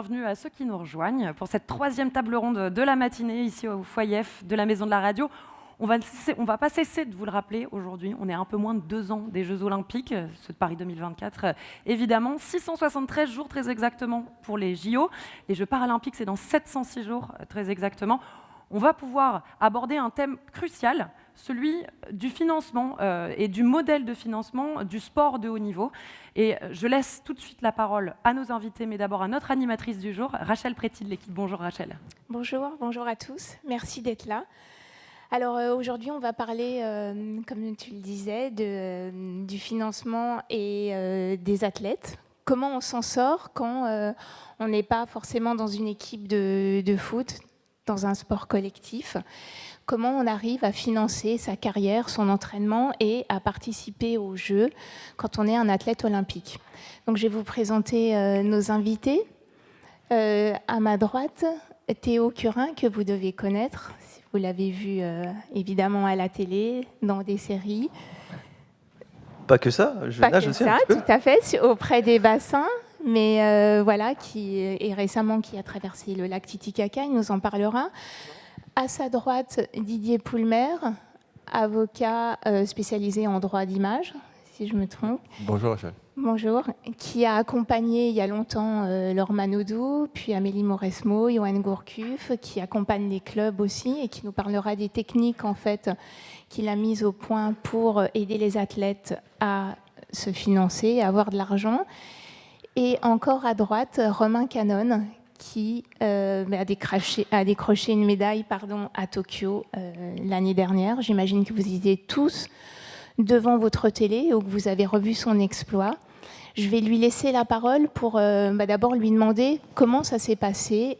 bienvenue à ceux qui nous rejoignent pour cette troisième table ronde de la matinée ici au foyer F de la Maison de la Radio. On va pas cesser de vous le rappeler aujourd'hui, on est à un peu moins de 2 ans des Jeux Olympiques, ceux de Paris 2024 évidemment, 673 jours très exactement pour les JO. Les Jeux Paralympiques, c'est dans 706 jours très exactement. On va pouvoir aborder un thème crucial, celui du financement et du modèle de financement du sport de haut niveau. Et je laisse tout de suite la parole à nos invités, mais d'abord à notre animatrice du jour, Rachel Préti de l'équipe. Bonjour Rachel. Bonjour à tous, merci d'être là. Alors aujourd'hui, on va parler, comme tu le disais, du financement et des athlètes. Comment on s'en sort quand on n'est pas forcément dans une équipe de foot, dans un sport collectif? Comment on arrive à financer sa carrière, son entraînement et à participer aux Jeux quand on est un athlète olympique? Donc je vais vous présenter nos invités. À ma droite, Théo Curin, que vous devez connaître. Vous l'avez vu évidemment à la télé, dans des séries. Pas que ça, je nage aussi un petit peu. Tout à fait, auprès des bassins, mais voilà, qui a traversé le lac Titicaca, il nous en parlera. À sa droite, Didier Poulmer, avocat spécialisé en droit d'image, si je me trompe. Bonjour Rachel. Bonjour, qui a accompagné il y a longtemps Laure Manodou, puis Amélie Mauresmo, Johan Gourcuff, qui accompagne les clubs aussi et qui nous parlera des techniques en fait qu'il a mises au point pour aider les athlètes à se financer, à avoir de l'argent. Et encore à droite, Romain Canon, qui a décroché une médaille à Tokyo l'année dernière. J'imagine que vous étiez tous devant votre télé ou que vous avez revu son exploit. Je vais lui laisser la parole pour d'abord lui demander comment ça s'est passé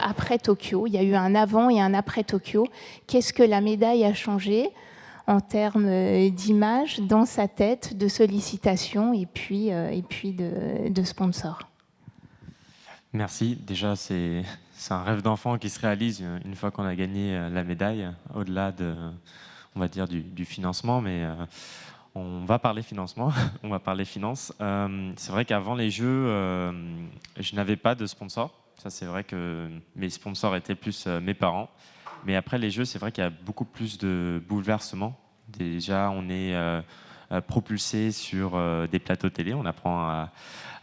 après Tokyo. Il y a eu un avant et un après Tokyo. Qu'est-ce que la médaille a changé en termes d'image dans sa tête, de sollicitations et puis de sponsors? Merci. Déjà, c'est un rêve d'enfant qui se réalise une fois qu'on a gagné la médaille, au-delà de, on va dire, du financement, mais on va parler financement, on va parler finances. C'est vrai qu'avant les Jeux, je n'avais pas de sponsor. Ça, c'est vrai que mes sponsors étaient plus mes parents. Mais après les Jeux, c'est vrai qu'il y a beaucoup plus de bouleversements. Déjà, on est propulsé sur des plateaux télé, on apprend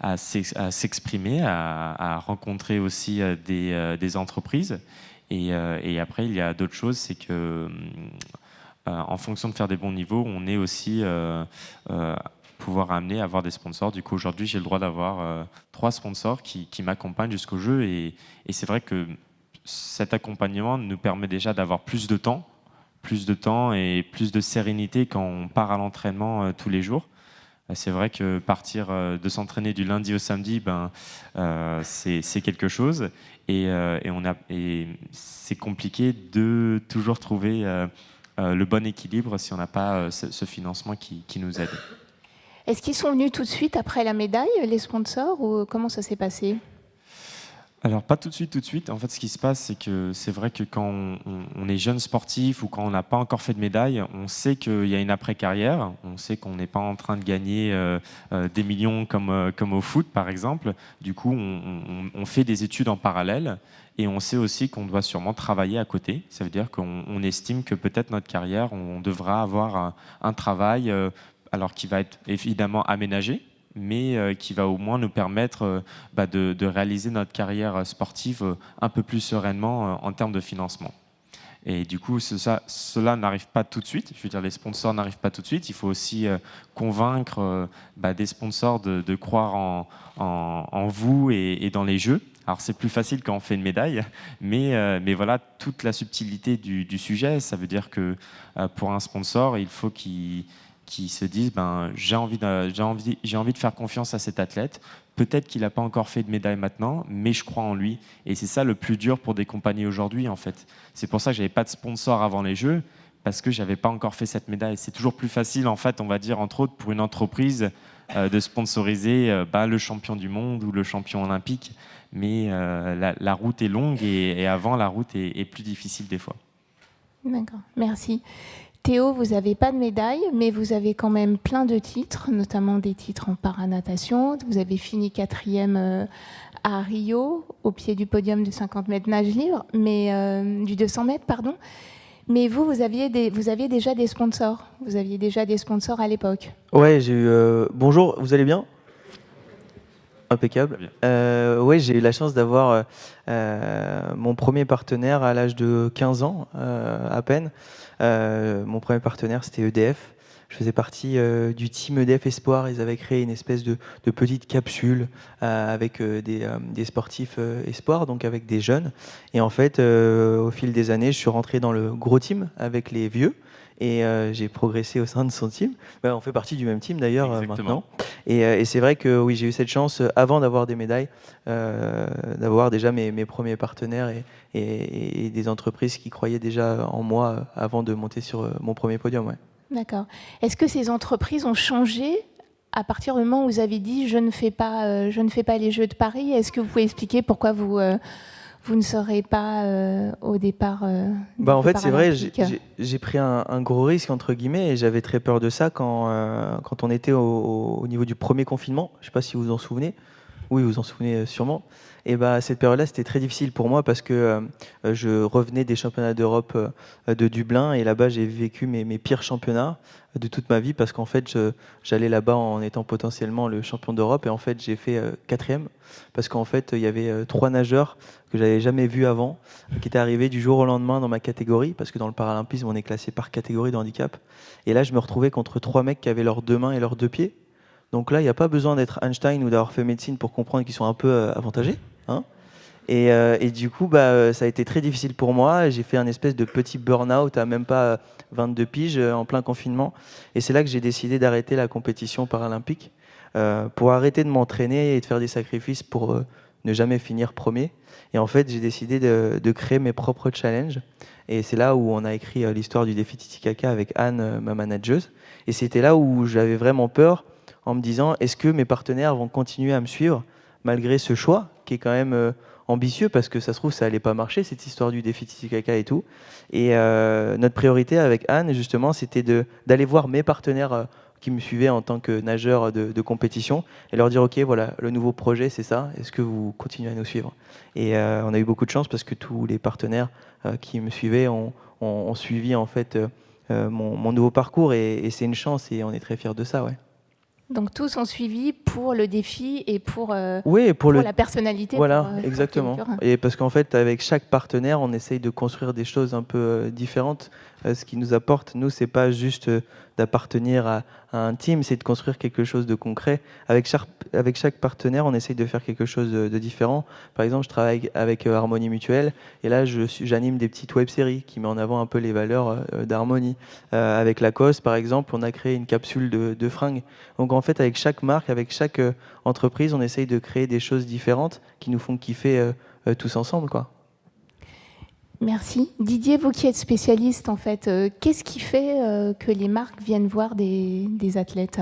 à s'exprimer, à rencontrer aussi des entreprises. Et après, il y a d'autres choses, c'est que en fonction de faire des bons niveaux, on est aussi pouvoir amener à avoir des sponsors. Du coup, aujourd'hui, j'ai le droit d'avoir 3 sponsors qui m'accompagnent jusqu'au jeu. Et c'est vrai que cet accompagnement nous permet déjà d'avoir plus de temps et plus de sérénité quand on part à l'entraînement tous les jours. C'est vrai que partir de s'entraîner du lundi au samedi, c'est quelque chose. Et c'est compliqué de toujours trouver le bon équilibre si on n'a pas ce financement qui nous aide. Est-ce qu'ils sont venus tout de suite après la médaille, les sponsors, ou comment ça s'est passé ? Alors, pas tout de suite. En fait, ce qui se passe, c'est que c'est vrai que quand on est jeune sportif ou quand on n'a pas encore fait de médaille, on sait qu'il y a une après-carrière. On sait qu'on n'est pas en train de gagner des millions comme au foot, par exemple. Du coup, on fait des études en parallèle et on sait aussi qu'on doit sûrement travailler à côté. Ça veut dire qu'on estime que peut-être notre carrière, on devra avoir un travail alors qui va être évidemment aménagé, mais qui va au moins nous permettre de réaliser notre carrière sportive un peu plus sereinement en termes de financement. Et du coup, cela n'arrive pas tout de suite. Je veux dire, les sponsors n'arrivent pas tout de suite. Il faut aussi convaincre des sponsors de croire en vous et dans les Jeux. Alors, c'est plus facile quand on fait une médaille, mais voilà, toute la subtilité du sujet, ça veut dire que pour un sponsor, il faut qu'il se disent j'ai envie de faire confiance à cet athlète. Peut-être qu'il n'a pas encore fait de médaille maintenant, mais je crois en lui. Et c'est ça le plus dur pour des compagnies aujourd'hui, en fait. C'est pour ça que j'avais pas de sponsor avant les Jeux, parce que j'avais pas encore fait cette médaille. C'est toujours plus facile, en fait, on va dire, entre autres, pour une entreprise de sponsoriser le champion du monde ou le champion olympique. Mais la route est longue et avant, la route est plus difficile des fois. D'accord, merci. Théo, vous n'avez pas de médaille, mais vous avez quand même plein de titres, notamment des titres en paranatation. Vous avez fini 4e à Rio, au pied du podium du 50 mètres nage libre, mais du 200 mètres, pardon. Mais vous aviez déjà des sponsors. Vous aviez déjà des sponsors à l'époque. Ouais, j'ai eu. Bonjour, vous allez bien? Impeccable. Ouais, j'ai eu la chance d'avoir mon premier partenaire à l'âge de 15 ans, à peine. Mon premier partenaire, c'était EDF. Je faisais partie du team EDF Espoir. Ils avaient créé une espèce de petite capsule avec des sportifs espoirs, donc avec des jeunes. Et en fait, au fil des années, je suis rentré dans le gros team avec les vieux. Et j'ai progressé au sein de son team. On fait partie du même team d'ailleurs maintenant. Et c'est vrai que oui, j'ai eu cette chance, avant d'avoir des médailles, d'avoir déjà mes premiers partenaires et des entreprises qui croyaient déjà en moi avant de monter sur mon premier podium. Ouais. D'accord. Est-ce que ces entreprises ont changé à partir du moment où vous avez dit je ne fais pas les Jeux de Paris? Est-ce que vous pouvez expliquer pourquoi vous ne serez pas au départ En fait, c'est vrai, j'ai pris un gros risque, entre guillemets, et j'avais très peur de ça quand on était au niveau du premier confinement. Je ne sais pas si vous vous en souvenez. Oui, vous vous en souvenez sûrement. Et cette période-là, c'était très difficile pour moi parce que je revenais des championnats d'Europe de Dublin et là-bas, j'ai vécu mes pires championnats de toute ma vie parce qu'en fait, j'allais là-bas en étant potentiellement le champion d'Europe et en fait, j'ai fait 4e parce qu'en fait, il y avait 3 nageurs que j'avais jamais vus avant qui étaient arrivés du jour au lendemain dans ma catégorie parce que dans le paralympisme, on est classé par catégorie de handicap. Et là, je me retrouvais contre 3 mecs qui avaient leurs 2 mains et leurs 2 pieds. Donc là, il n'y a pas besoin d'être Einstein ou d'avoir fait médecine pour comprendre qu'ils sont un peu avantagés. Hein, et du coup, ça a été très difficile pour moi. J'ai fait un espèce de petit burn-out à même pas 22 piges en plein confinement. Et c'est là que j'ai décidé d'arrêter la compétition paralympique pour arrêter de m'entraîner et de faire des sacrifices pour ne jamais finir premier. Et en fait, j'ai décidé de créer mes propres challenges. Et c'est là où on a écrit l'histoire du défi Titicaca avec Anne, ma manageuse. Et c'était là où j'avais vraiment peur en me disant, est-ce que mes partenaires vont continuer à me suivre malgré ce choix qui est quand même ambitieux parce que ça se trouve ça allait pas marcher cette histoire du défi Titicaca et tout. Et notre priorité avec Anne justement c'était d'aller voir mes partenaires qui me suivaient en tant que nageur de compétition et leur dire ok voilà le nouveau projet c'est ça, est-ce que vous continuez à nous suivre? Et on a eu beaucoup de chance parce que tous les partenaires qui me suivaient ont suivi en fait mon nouveau parcours et c'est une chance et on est très fiers de ça. Ouais. Donc tous ont suivi pour le défi et pour la personnalité. Voilà, exactement. Et parce qu'en fait, avec chaque partenaire, on essaye de construire des choses un peu différentes. Ce qui nous apporte, nous, c'est pas juste d'appartenir à un team, c'est de construire quelque chose de concret. Avec chaque partenaire, on essaye de faire quelque chose de différent. Par exemple, je travaille avec Harmonie Mutuelle, et là, j'anime des petites web-séries qui mettent en avant un peu les valeurs d'Harmonie. Avec Lacoste, par exemple, on a créé une capsule de fringues. Donc en fait, avec chaque marque, avec chaque entreprise, on essaye de créer des choses différentes qui nous font kiffer tous ensemble, quoi. Merci. Didier, vous qui êtes spécialiste, en fait, qu'est-ce qui fait que les marques viennent voir des athlètes?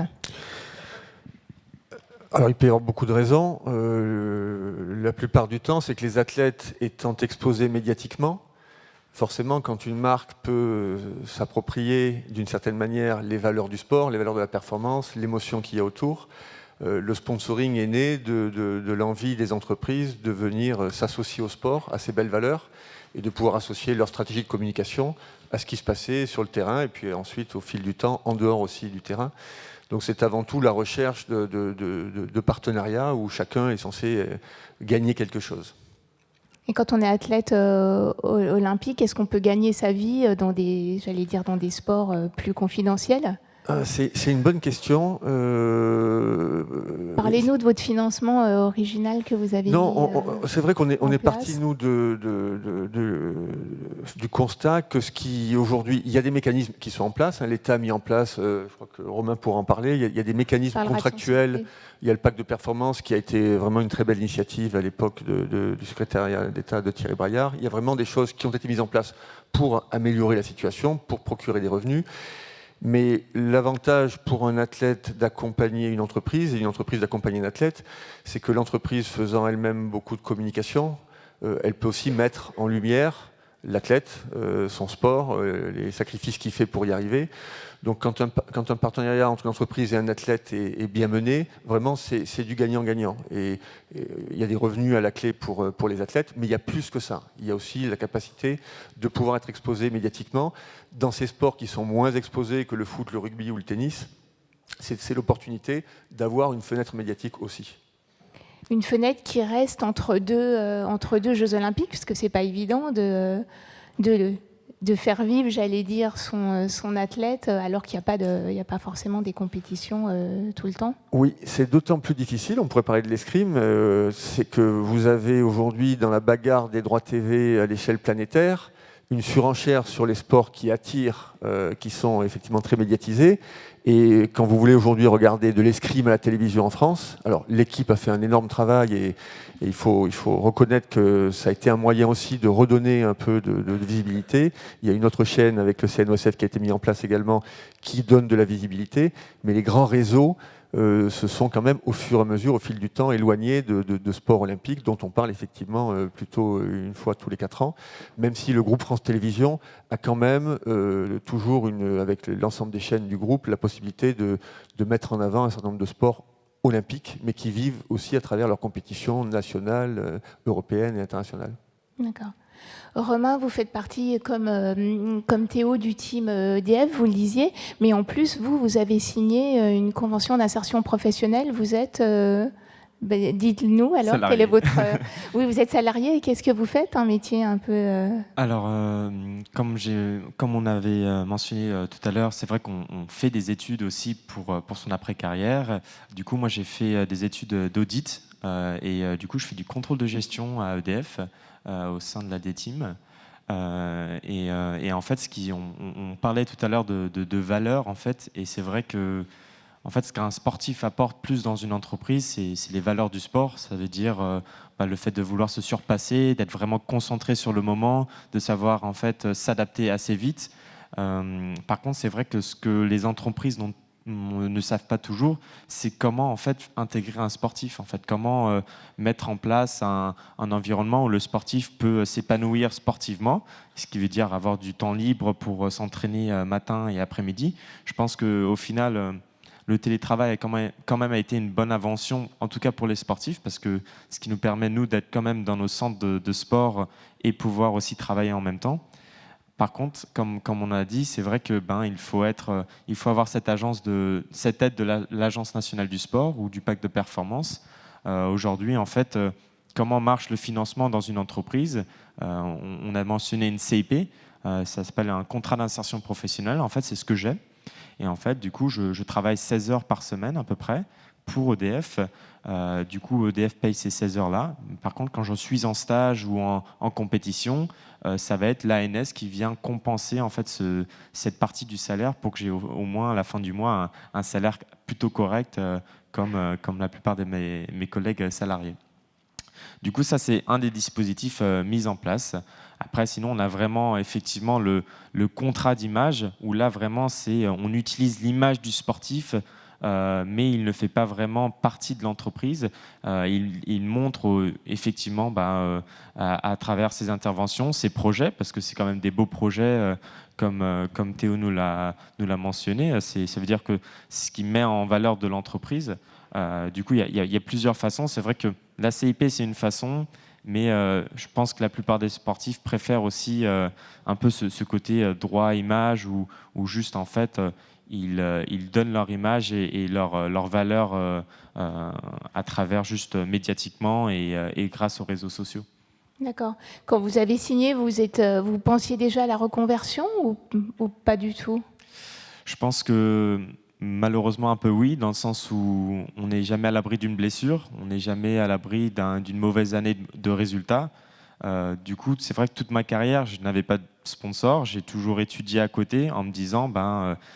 Alors, il peut y avoir beaucoup de raisons. La plupart du temps, c'est que les athlètes étant exposés médiatiquement, forcément, quand une marque peut s'approprier d'une certaine manière les valeurs du sport, les valeurs de la performance, l'émotion qu'il y a autour, le sponsoring est né de l'envie des entreprises de venir s'associer au sport, à ces belles valeurs, et de pouvoir associer leur stratégie de communication à ce qui se passait sur le terrain, et puis ensuite, au fil du temps, en dehors aussi du terrain. Donc c'est avant tout la recherche de partenariats où chacun est censé gagner quelque chose. Et quand on est athlète olympique, est-ce qu'on peut gagner sa vie dans des sports plus confidentiels? C'est une bonne question. Parlez-nous de votre financement original que vous avez mis. C'est vrai qu'on est parti, nous, du constat que aujourd'hui, il y a des mécanismes qui sont en place. Hein, l'État a mis en place, je crois que Romain pourra en parler, il y a des mécanismes contractuels. Il y a le pacte de performance qui a été vraiment une très belle initiative à l'époque du secrétariat d'État de Thierry Braillard. Il y a vraiment des choses qui ont été mises en place pour améliorer la situation, pour procurer des revenus. Mais l'avantage pour un athlète d'accompagner une entreprise et une entreprise d'accompagner un athlète, c'est que l'entreprise faisant elle-même beaucoup de communication, elle peut aussi mettre en lumière l'athlète, son sport, les sacrifices qu'il fait pour y arriver. Donc quand un partenariat entre une entreprise et un athlète est bien mené, vraiment c'est du gagnant-gagnant. Et il y a des revenus à la clé pour les athlètes, mais il y a plus que ça. Il y a aussi la capacité de pouvoir être exposé médiatiquement dans ces sports qui sont moins exposés que le foot, le rugby ou le tennis. C'est l'opportunité d'avoir une fenêtre médiatique aussi. Une fenêtre qui reste entre deux Jeux Olympiques, parce que c'est pas évident de faire vivre, j'allais dire, son athlète, alors qu'il n'y a pas forcément des compétitions tout le temps. Oui, c'est d'autant plus difficile, on pourrait parler de l'escrime, c'est que vous avez aujourd'hui dans la bagarre des droits TV à l'échelle planétaire, une surenchère sur les sports qui attirent, qui sont effectivement très médiatisés. Et quand vous voulez aujourd'hui regarder de l'escrime à la télévision en France, alors l'équipe a fait un énorme travail et il faut reconnaître que ça a été un moyen aussi de redonner un peu de visibilité. Il y a une autre chaîne avec le CNOSF qui a été mis en place également qui donne de la visibilité, mais les grands réseaux se sont quand même au fur et à mesure, au fil du temps, éloignés de sports olympiques dont on parle effectivement plutôt une fois tous les 4 ans, même si le groupe France Télévisions a quand même toujours, avec l'ensemble des chaînes du groupe, la possibilité de mettre en avant un certain nombre de sports olympiques, mais qui vivent aussi à travers leurs compétitions nationales, européennes et internationales. D'accord. Romain, vous faites partie, comme Théo, du team EDF, vous le disiez, mais en plus, vous avez signé une convention d'insertion professionnelle. Vous êtes, dites-nous alors, salarié. Quel est votre... Oui, vous êtes salarié, et qu'est-ce que vous faites? Un métier un peu... Alors, comme on avait mentionné tout à l'heure, c'est vrai qu'on fait des études aussi pour son après-carrière. Du coup, moi, j'ai fait des études d'audit et du coup, je fais du contrôle de gestion à EDF. Au sein de la D-Team. Et en fait, on parlait tout à l'heure de valeurs, en fait, et c'est vrai que en fait, ce qu'un sportif apporte plus dans une entreprise, c'est les valeurs du sport. Ça veut dire le fait de vouloir se surpasser, d'être vraiment concentré sur le moment, de savoir en fait s'adapter assez vite. Par contre, c'est vrai que ce que les entreprises ne savent pas toujours, c'est comment en fait intégrer un sportif, en fait, comment mettre en place un environnement où le sportif peut s'épanouir sportivement, ce qui veut dire avoir du temps libre pour s'entraîner matin et après-midi. Je pense qu'au final, le télétravail a quand même été une bonne invention, en tout cas pour les sportifs, parce que ce qui nous permet, nous, d'être quand même dans nos centres de sport et pouvoir aussi travailler en même temps. Par contre, comme on a dit, c'est vrai que il faut avoir cette aide de l'Agence nationale du sport ou du pacte de performance. Aujourd'hui, en fait, comment marche le financement dans une entreprise? On a mentionné une CIP, ça s'appelle un contrat d'insertion professionnelle. En fait, c'est ce que j'ai. Et en fait, du coup, je travaille 16 heures par semaine à peu près pour EDF. Du coup, EDF paye ces 16 heures-là. Par contre, quand je suis en stage ou en compétition, ça va être l'ANS qui vient compenser en fait cette partie du salaire pour que j'ai au moins à la fin du mois un salaire plutôt correct, comme la plupart de mes collègues salariés. Du coup, ça, c'est un des dispositifs mis en place. Après, sinon, on a vraiment effectivement le contrat d'image, où là, vraiment, on utilise l'image du sportif, mais il ne fait pas vraiment partie de l'entreprise. Il montre effectivement à travers ses interventions, ses projets, parce que c'est quand même des beaux projets, comme Théo nous l'a mentionné. Ça veut dire que ce qui met en valeur de l'entreprise. Du coup, il y a plusieurs façons. C'est vrai que la CIP, c'est une façon, mais je pense que la plupart des sportifs préfèrent aussi un peu ce côté droit image, où juste en fait ils donnent leur image et leur valeur à travers juste médiatiquement et grâce aux réseaux sociaux. D'accord. Quand vous avez signé, vous pensiez déjà à la reconversion ou pas du tout? Je pense que malheureusement un peu oui, dans le sens où on n'est jamais à l'abri d'une blessure, on n'est jamais à l'abri d'une mauvaise année de résultats. Du coup, c'est vrai que toute ma carrière, je n'avais pas de sponsor. J'ai toujours étudié à côté en me disant,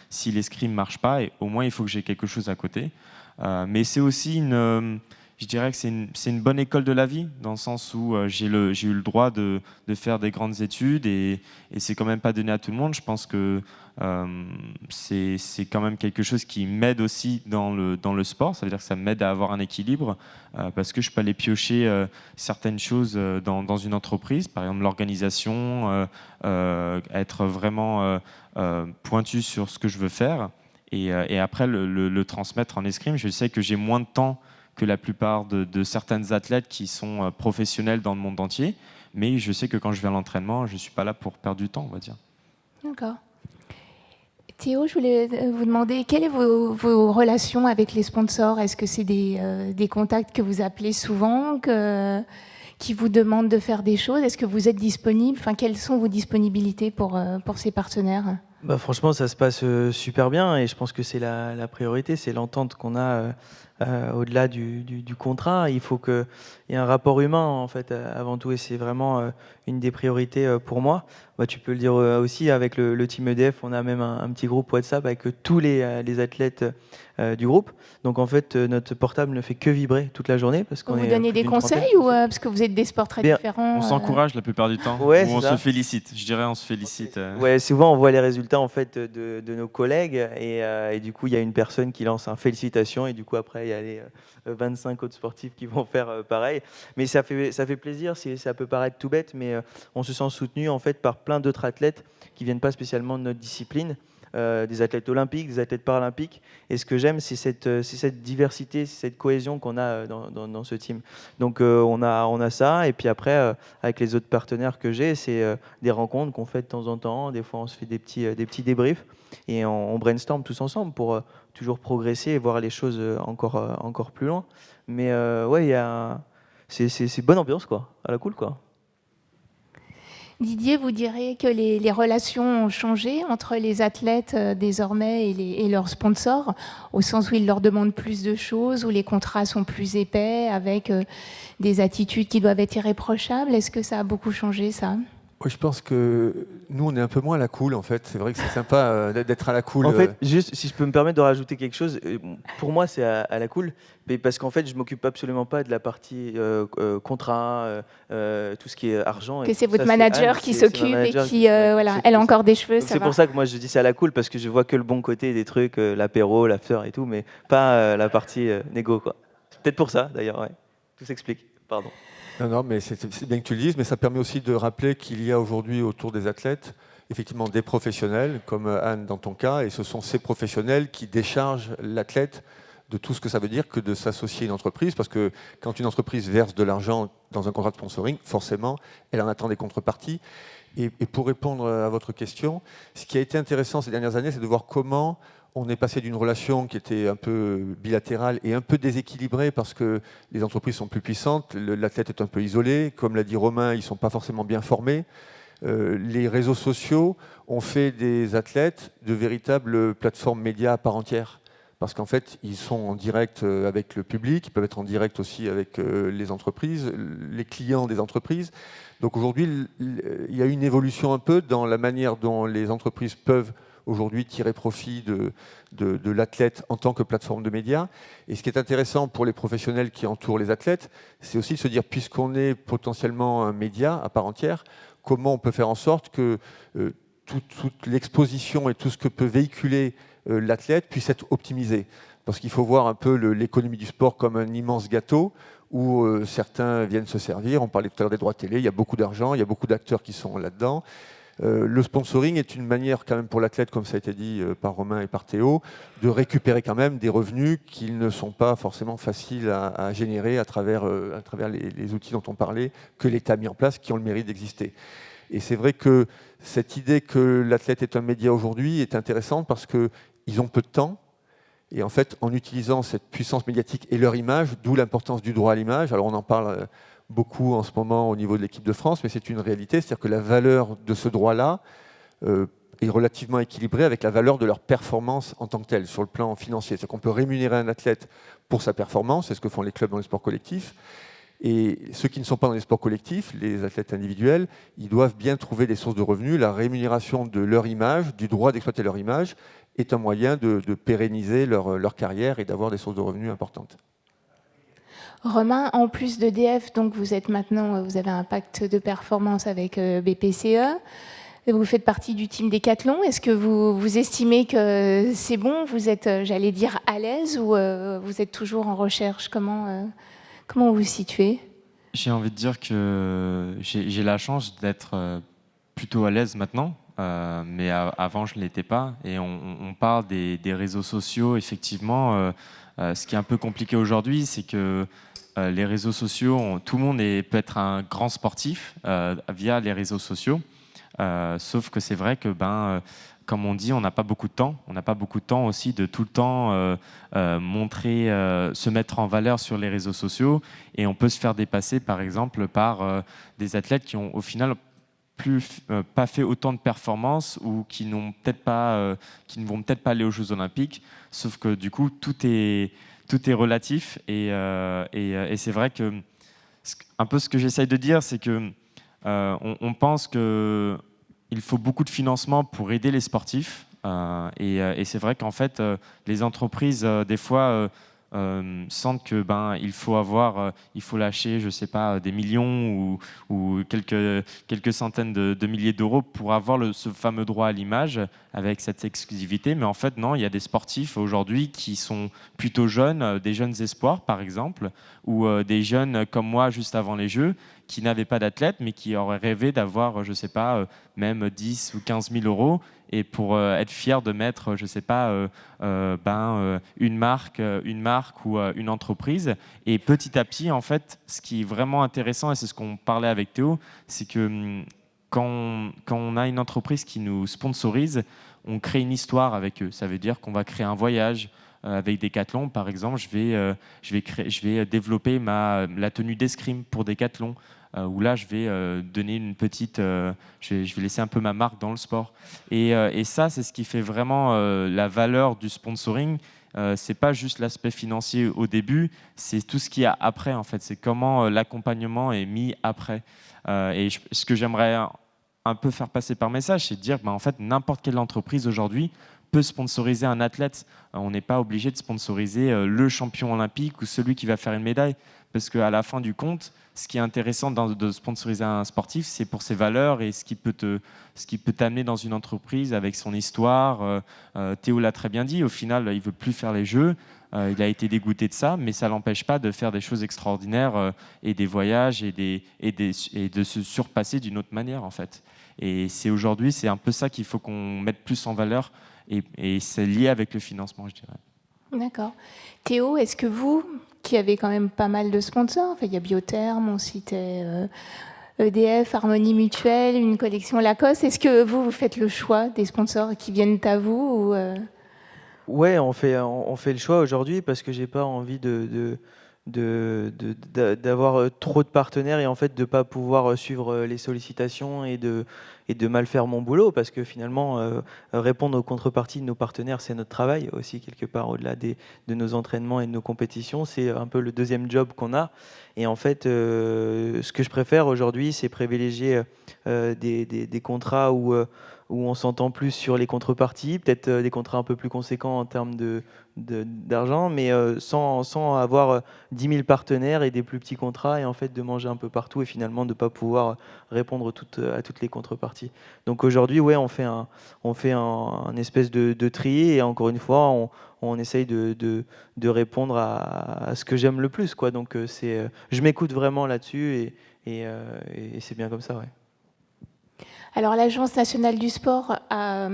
si l'escrime ne marche pas, au moins il faut que j'ai quelque chose à côté. Mais c'est aussi je dirais que c'est une bonne école de la vie, dans le sens où j'ai eu le droit de faire des grandes études et c'est quand même pas donné à tout le monde. Je pense que c'est quand même quelque chose qui m'aide aussi dans le sport. Ça veut dire que ça m'aide à avoir un équilibre parce que je peux aller piocher certaines choses dans une entreprise, par exemple l'organisation, être vraiment pointu sur ce que je veux faire et après le transmettre en escrime. Je sais que j'ai moins de temps que la plupart de certaines athlètes qui sont professionnels dans le monde entier, mais je sais que quand je vais à l'entraînement, je ne suis pas là pour perdre du temps, on va dire. D'accord. Théo, je voulais vous demander, quelles sont vos relations avec les sponsors? Est-ce que c'est des contacts que vous appelez souvent, qui vous demandent de faire des choses? Est-ce que vous êtes disponible? Enfin, quelles sont vos disponibilités pour ces partenaires? Franchement, ça se passe super bien et je pense que c'est la priorité, c'est l'entente qu'on a au-delà du contrat. Il faut qu'il y ait un rapport humain en fait avant tout et c'est vraiment une des priorités pour moi. Tu peux le dire aussi avec le team EDF, on a même un petit groupe WhatsApp avec tous les athlètes du groupe. Donc en fait, notre portable ne fait que vibrer toute la journée parce qu'on vous donnez des conseils ou parce que vous êtes des sports très différents? On s'encourage la plupart du temps, ouais, ou on se félicite. Je dirais on se félicite. Ouais, souvent on voit les résultats en fait de nos collègues et du coup il y a une personne qui lance un félicitations et du coup après il y a les 25 autres sportifs qui vont faire pareil. Mais ça fait plaisir, ça peut paraître tout bête, mais on se sent soutenu en fait par plein d'autres athlètes qui viennent pas spécialement de notre discipline. Des athlètes olympiques, des athlètes paralympiques. Et ce que j'aime, c'est cette diversité, c'est cette cohésion qu'on a dans ce team. Donc on a ça. Et puis après, avec les autres partenaires que j'ai, c'est des rencontres qu'on fait de temps en temps. Des fois, on se fait des petits débriefs et on brainstorm tous ensemble pour toujours progresser et voir les choses encore plus loin. Mais ouais, c'est bonne ambiance, quoi, à la cool, quoi. Didier, vous direz que les relations ont changé entre les athlètes désormais et leurs sponsors, au sens où ils leur demandent plus de choses, où les contrats sont plus épais, avec des attitudes qui doivent être irréprochables. Est-ce que ça a beaucoup changé, ça ? Oui, je pense que nous, on est un peu moins à la cool, en fait. C'est vrai que c'est sympa d'être à la cool. En fait, juste, si je peux me permettre de rajouter quelque chose, pour moi, c'est à la cool, mais parce qu'en fait, je ne m'occupe absolument pas de la partie contrat, tout ce qui est argent. Que c'est votre manager qui s'occupe et qui, voilà, elle a encore des cheveux, ça va. C'est pour ça que moi, je dis c'est à la cool, parce que je vois que le bon côté des trucs, l'apéro, l'after et tout, mais pas la partie négo, quoi. C'est peut-être pour ça, d'ailleurs, ouais. Tout s'explique, pardon. Non, mais c'est bien que tu le dises, mais ça permet aussi de rappeler qu'il y a aujourd'hui autour des athlètes, effectivement, des professionnels, comme Anne dans ton cas, et ce sont ces professionnels qui déchargent l'athlète de tout ce que ça veut dire que de s'associer à une entreprise, parce que quand une entreprise verse de l'argent dans un contrat de sponsoring, forcément, elle en attend des contreparties. Et pour répondre à votre question, ce qui a été intéressant ces dernières années, c'est de voir comment on est passé d'une relation qui était un peu bilatérale et un peu déséquilibrée parce que les entreprises sont plus puissantes, l'athlète est un peu isolé, comme l'a dit Romain, ils ne sont pas forcément bien formés. Les réseaux sociaux ont fait des athlètes de véritables plateformes médias à part entière. Parce qu'en fait, ils sont en direct avec le public, ils peuvent être en direct aussi avec les entreprises, les clients des entreprises. Donc aujourd'hui, il y a une évolution un peu dans la manière dont les entreprises peuvent aujourd'hui tirer profit de l'athlète en tant que plateforme de médias. Et ce qui est intéressant pour les professionnels qui entourent les athlètes, c'est aussi de se dire, puisqu'on est potentiellement un média à part entière, comment on peut faire en sorte que toute l'exposition et tout ce que peut véhiculer l'athlète puisse être optimisé. Parce qu'il faut voir un peu l'économie du sport comme un immense gâteau où certains viennent se servir. On parlait tout à l'heure des droits télé, il y a beaucoup d'argent, il y a beaucoup d'acteurs qui sont là-dedans. Le sponsoring est une manière quand même pour l'athlète, comme ça a été dit par Romain et par Théo, de récupérer quand même des revenus qui ne sont pas forcément faciles à générer à travers les outils dont on parlait, que l'État a mis en place, qui ont le mérite d'exister. Et c'est vrai que cette idée que l'athlète est un média aujourd'hui est intéressante parce qu'ils ont peu de temps. Et en fait, en utilisant cette puissance médiatique et leur image, d'où l'importance du droit à l'image, alors on en parle beaucoup en ce moment au niveau de l'équipe de France, mais c'est une réalité, c'est-à-dire que la valeur de ce droit-là est relativement équilibrée avec la valeur de leur performance en tant que telle, sur le plan financier. C'est-à-dire qu'on peut rémunérer un athlète pour sa performance, c'est ce que font les clubs dans les sports collectifs, et ceux qui ne sont pas dans les sports collectifs, les athlètes individuels, ils doivent bien trouver des sources de revenus. La rémunération de leur image, du droit d'exploiter leur image, est un moyen de pérenniser leur carrière et d'avoir des sources de revenus importantes. Romain, en plus d'EDF, donc vous avez un pacte de performance avec BPCE. Vous faites partie du team Décathlon. Est-ce que vous estimez que c'est bon? Vous êtes, j'allais dire, à l'aise ou vous êtes toujours en recherche? Comment vous vous situez? J'ai envie de dire que j'ai la chance d'être plutôt à l'aise maintenant, mais avant je ne l'étais pas. Et on parle des réseaux sociaux, effectivement. Ce qui est un peu compliqué aujourd'hui, c'est que les réseaux sociaux, tout le monde peut être un grand sportif via les réseaux sociaux. Sauf que c'est vrai que, comme on dit, on n'a pas beaucoup de temps. On n'a pas beaucoup de temps aussi de tout le temps montrer, se mettre en valeur sur les réseaux sociaux. Et on peut se faire dépasser, par exemple, par des athlètes qui ont, au final, pas fait autant de performances ou qui ne vont peut-être pas aller aux Jeux Olympiques. Sauf que, du coup, tout est relatif. Et c'est vrai que, un peu ce que j'essaye de dire, c'est que on pense qu'il faut beaucoup de financement pour aider les sportifs. Et c'est vrai qu'en fait, les entreprises, des fois, sentent que il faut lâcher, je sais pas, des millions ou quelques centaines de milliers d'euros pour avoir ce fameux droit à l'image avec cette exclusivité. Mais en fait, non, il y a des sportifs aujourd'hui qui sont plutôt jeunes, des jeunes espoirs, par exemple, ou des jeunes comme moi juste avant les Jeux, qui n'avaient pas d'athlète, mais qui auraient rêvé d'avoir, je sais pas, même 10 ou 15 000 euros, et pour être fier de mettre, je sais pas, une marque ou une entreprise. Et petit à petit, en fait, ce qui est vraiment intéressant, et c'est ce qu'on parlait avec Théo, c'est que quand on a une entreprise qui nous sponsorise, on crée une histoire avec eux. Ça veut dire qu'on va créer un voyage. Avec Décathlon, par exemple, je vais développer la tenue d'escrime pour Décathlon, où là, je vais donner une petite... je vais laisser un peu ma marque dans le sport. Et ça, c'est ce qui fait vraiment la valeur du sponsoring. C'est pas juste l'aspect financier au début, c'est tout ce qu'il y a après, en fait. C'est comment l'accompagnement est mis après. Ce que j'aimerais un peu faire passer par message, c'est de dire, en fait, n'importe quelle entreprise aujourd'hui peut sponsoriser un athlète. On n'est pas obligé de sponsoriser le champion olympique ou celui qui va faire une médaille, parce qu'à la fin du compte, ce qui est intéressant de sponsoriser un sportif, c'est pour ses valeurs et ce qui peut t'amener dans une entreprise avec son histoire. Théo l'a très bien dit, au final, il ne veut plus faire les Jeux. Il a été dégoûté de ça, mais ça ne l'empêche pas de faire des choses extraordinaires et des voyages et de se surpasser d'une autre manière, en fait. Et aujourd'hui, c'est un peu ça qu'il faut qu'on mette plus en valeur. Et c'est lié avec le financement, je dirais. D'accord. Théo, est-ce que vous, qui avez quand même pas mal de sponsors, il y a Biotherm, on citait EDF, Harmonie Mutuelle, une collection Lacoste, est-ce que vous faites le choix des sponsors qui viennent à vous Ouais, on fait le choix aujourd'hui parce que j'ai pas envie d'avoir trop de partenaires et en fait de pas pouvoir suivre les sollicitations et de mal faire mon boulot, parce que finalement répondre aux contreparties de nos partenaires, c'est notre travail aussi quelque part, au-delà de nos entraînements et de nos compétitions, c'est un peu le deuxième job qu'on a. Et en fait ce que je préfère aujourd'hui, c'est privilégier des contrats où on s'entend plus sur les contreparties, peut-être des contrats un peu plus conséquents en termes d'argent, mais sans avoir 10 000 partenaires et des plus petits contrats, et en fait de manger un peu partout et finalement de ne pas pouvoir répondre à toutes les contreparties. Donc aujourd'hui, ouais, on fait un espèce de tri, et encore une fois, on essaye de répondre à ce que j'aime le plus, quoi. Donc je m'écoute vraiment là-dessus, et c'est bien comme ça, ouais. Alors l'Agence nationale du sport a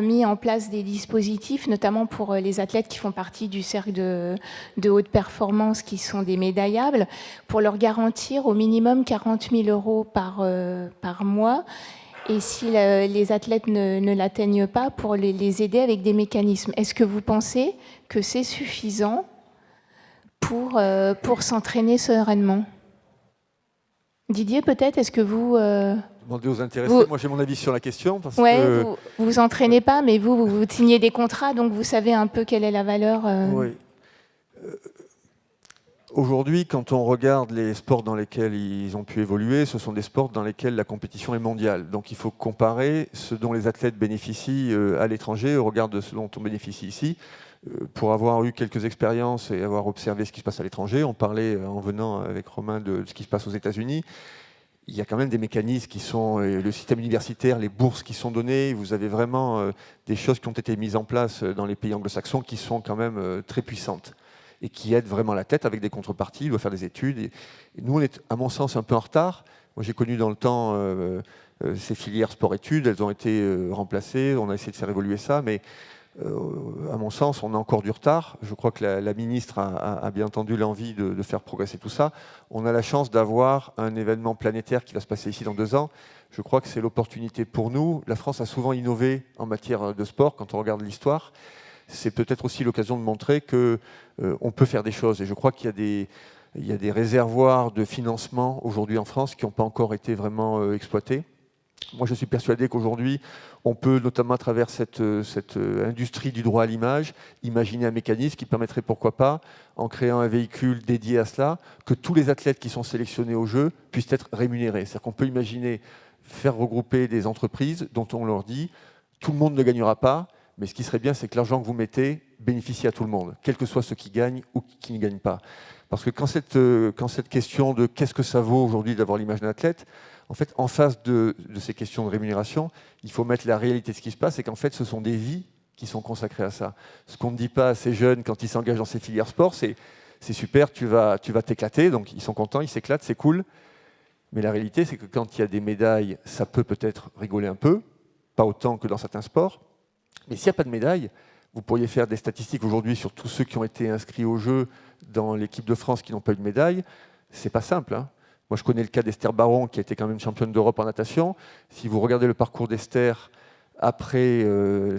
mis en place des dispositifs, notamment pour les athlètes qui font partie du cercle de haute performance, qui sont des médaillables, pour leur garantir au minimum 40 000 euros par mois. Et si les athlètes ne l'atteignent pas, pour les aider avec des mécanismes. Est-ce que vous pensez que c'est suffisant pour s'entraîner sereinement? Didier, peut-être, est-ce que vous... Demandez aux intéressés. Moi, j'ai mon avis sur la question. Parce que... Vous vous entraînez pas, mais vous signez des contrats, donc vous savez un peu quelle est la valeur. Oui. Aujourd'hui, quand on regarde les sports dans lesquels ils ont pu évoluer, ce sont des sports dans lesquels la compétition est mondiale. Donc il faut comparer ce dont les athlètes bénéficient à l'étranger au regard de ce dont on bénéficie ici. pour avoir eu quelques expériences et avoir observé ce qui se passe à l'étranger, on parlait en venant avec Romain de ce qui se passe aux États-Unis. Il y a quand même des mécanismes qui sont le système universitaire, les bourses qui sont données. Vous avez vraiment des choses qui ont été mises en place dans les pays anglo-saxons qui sont quand même très puissantes et qui aident vraiment la tête avec des contreparties. Il doit faire des études. Et nous, on est, à mon sens, un peu en retard. Moi, j'ai connu dans le temps ces filières sport-études. Elles ont été remplacées. On a essayé de faire évoluer ça, mais à mon sens, on a encore du retard. Je crois que la ministre a bien entendu l'envie de faire progresser tout ça. On a la chance d'avoir un événement planétaire qui va se passer ici dans 2 ans. Je crois que c'est l'opportunité pour nous. La France a souvent innové en matière de sport quand on regarde l'histoire. C'est peut-être aussi l'occasion de montrer qu'on peut faire des choses. Et je crois qu'il y a des réservoirs de financement aujourd'hui en France qui n'ont pas encore été vraiment exploités. Moi, je suis persuadé qu'aujourd'hui, on peut, notamment à travers cette industrie du droit à l'image, imaginer un mécanisme qui permettrait, pourquoi pas, en créant un véhicule dédié à cela, que tous les athlètes qui sont sélectionnés au jeu puissent être rémunérés. C'est-à-dire qu'on peut imaginer faire regrouper des entreprises dont on leur dit « tout le monde ne gagnera pas », mais ce qui serait bien, c'est que l'argent que vous mettez bénéficie à tout le monde, quels que soient ceux qui gagnent ou qui ne gagnent pas. Parce que quand cette question de qu'est-ce que ça vaut aujourd'hui d'avoir l'image d'un athlète, en fait, en face de ces questions de rémunération, il faut mettre la réalité de ce qui se passe, et qu'en fait, ce sont des vies qui sont consacrées à ça. Ce qu'on ne dit pas à ces jeunes quand ils s'engagent dans ces filières sport, c'est super, tu vas t'éclater, donc ils sont contents, ils s'éclatent, c'est cool. Mais la réalité, c'est que quand il y a des médailles, ça peut peut-être rigoler un peu, pas autant que dans certains sports. Mais s'il n'y a pas de médailles, vous pourriez faire des statistiques aujourd'hui sur tous ceux qui ont été inscrits au jeu dans l'équipe de France qui n'ont pas eu de médaille. C'est pas simple, hein. Moi, je connais le cas d'Esther Baron, qui a été quand même championne d'Europe en natation. Si vous regardez le parcours d'Esther après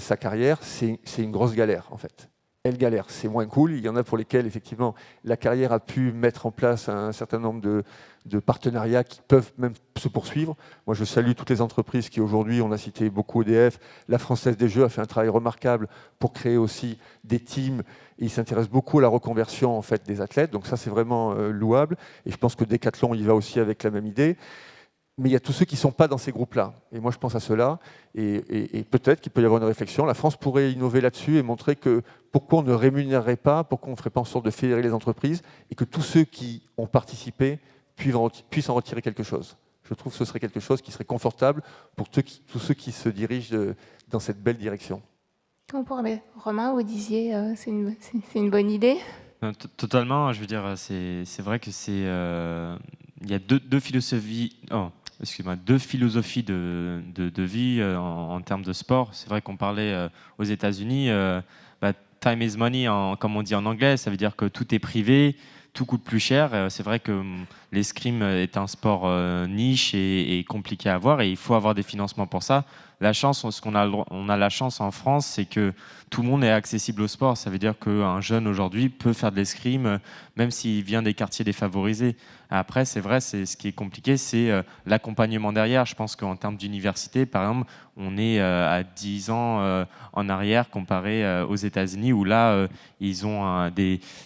sa carrière, c'est une grosse galère, en fait. Elle galère, c'est moins cool. Il y en a pour lesquels, effectivement, la carrière a pu mettre en place un certain nombre de partenariats qui peuvent même se poursuivre. Moi, je salue toutes les entreprises qui, aujourd'hui, on a cité beaucoup EDF, la Française des Jeux a fait un travail remarquable pour créer aussi des teams. Et ils s'intéressent beaucoup à la reconversion en fait, des athlètes. Donc ça, c'est vraiment louable. Et je pense que Decathlon, il va aussi avec la même idée. Mais il y a tous ceux qui ne sont pas dans ces groupes-là. Et moi, je pense à ceux-là. Et peut-être qu'il peut y avoir une réflexion. La France pourrait innover là-dessus et montrer que pourquoi on ne rémunérerait pas, pourquoi on ne ferait pas en sorte de fédérer les entreprises et que tous ceux qui ont participé puissent en retirer quelque chose. Je trouve que ce serait quelque chose qui serait confortable pour tous ceux qui se dirigent dans cette belle direction. Romain, vous disiez c'est une bonne idée. Totalement. Je veux dire, c'est vrai que il y a deux philosophies. Oh, excuse-moi, 2 philosophies de vie en termes de sport. C'est vrai qu'on parlait aux États-Unis. Time is money, comme on dit en anglais. Ça veut dire que tout est privé. Tout coûte plus cher. C'est vrai que l'escrime est un sport niche et compliqué à avoir et il faut avoir des financements pour ça. La chance, on a la chance en France, c'est que tout le monde est accessible au sport. Ça veut dire qu'un jeune aujourd'hui peut faire de l'escrime, même s'il vient des quartiers défavorisés. Après, c'est vrai, ce qui est compliqué, c'est l'accompagnement derrière. Je pense qu'en termes d'université, par exemple, on est à 10 ans en arrière comparé aux États-Unis, où là, ils ont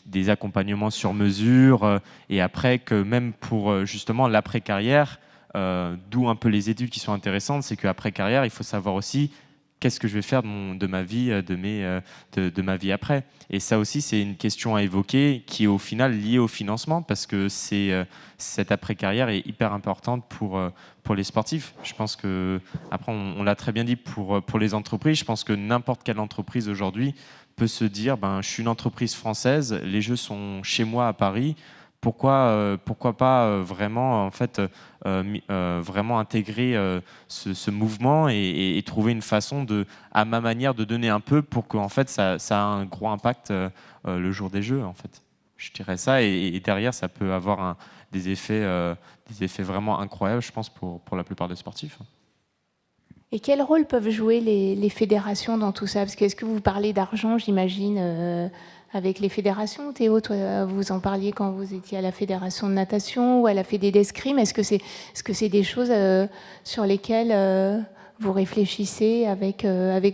des accompagnements sur mesure. Et après, que même pour justement l'après-carrière, d'où un peu les études qui sont intéressantes, c'est qu'après carrière, il faut savoir aussi qu'est-ce que je vais faire de ma vie, de ma vie après. Et ça aussi, c'est une question à évoquer qui est au final liée au financement parce que cette après-carrière est hyper importante pour les sportifs. Je pense que, après, on l'a très bien dit pour les entreprises, je pense que n'importe quelle entreprise aujourd'hui peut se dire, je suis une entreprise française, les Jeux sont chez moi à Paris, pourquoi pas vraiment en fait vraiment intégrer ce mouvement et trouver une façon à ma manière de donner un peu pour que en fait ça a un gros impact le jour des Jeux en fait. Je dirais ça et derrière ça peut avoir des effets vraiment incroyables je pense pour la plupart des sportifs. Et quel rôle peuvent jouer les fédérations dans tout ça? Parce que est-ce que vous parlez d'argent, j'imagine, avec les fédérations? Théo, toi, vous en parliez quand vous étiez à la fédération de natation ou à la fédé d'escrime. Est-ce que c'est des choses sur lesquelles vous réfléchissez avec